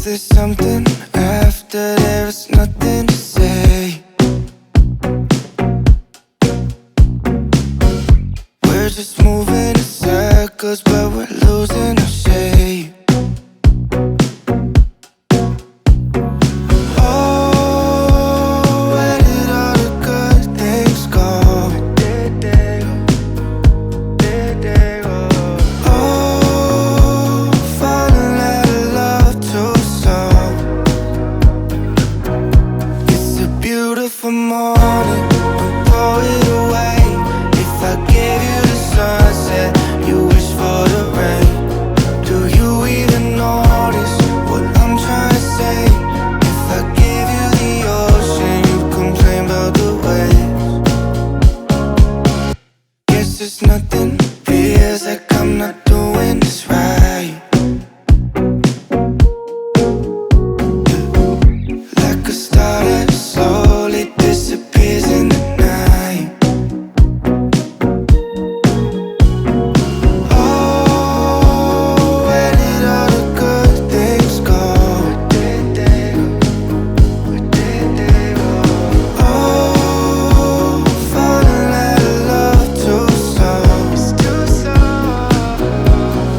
there's something after there's nothing to say? We're just moving in circles, but we're losing our shape. Oh, where did all the good things go? Oh, falling out of love too soon. It's a beautiful morning, don't throw it away. If I gave you the sunset, you wish for the rain. Do you even notice what I'm trying to say? If I gave you the ocean, you'd complain about the waves. Guess there's nothing, feels like I'm not doing this right. Like a star that slowly disappears in the night. Oh, where did all the good things go? Oh, falling out of love too soon.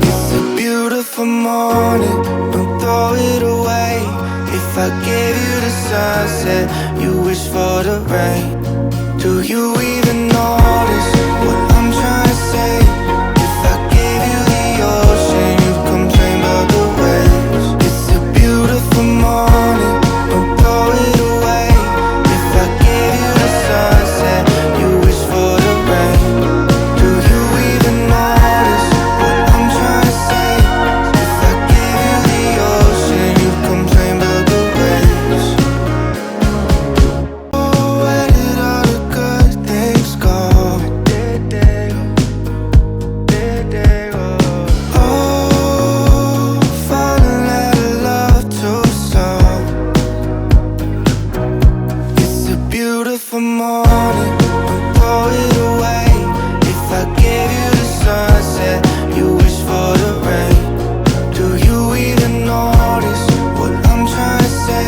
It's a beautiful morning, don't throw it away. If I gave you the sunset, you wish for the rain. Do you even notice what I'm trying to say? If I gave you the ocean, you'd complain about the waves. It's a beautiful morning, don't throw it away. If I gave you the sunset, you wish for the rain. Do you even notice what I'm trying to say? If I gave you the ocean, you'd complain about the waves. Oh, where did all the good things go? Oh, falling out of love too soon. It's a beautiful morning, don't throw it away. If I gave you the sunset, you wish for the rain. Do you even notice what I'm trying to say?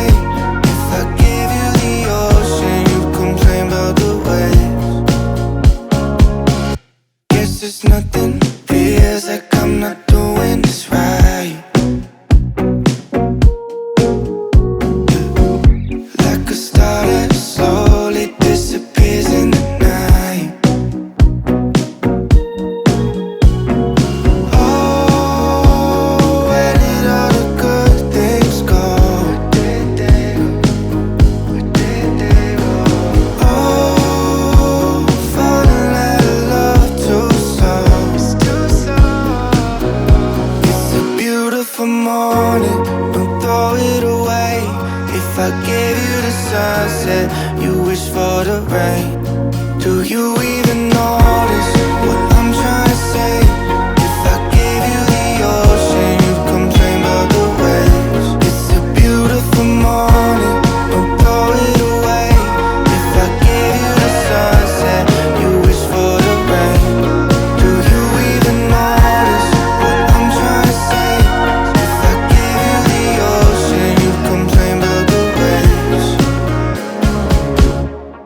If I gave you the ocean, you'd complain about the waves. Guess there's nothing, feels like I'm not doing this right. Like a star that slowly disappears in the night. Oh, where did all the good things go? Oh, falling out of love too soon. It's a beautiful morning, don't throw it away. If I gave you the sunset, you wish for the rain. Do you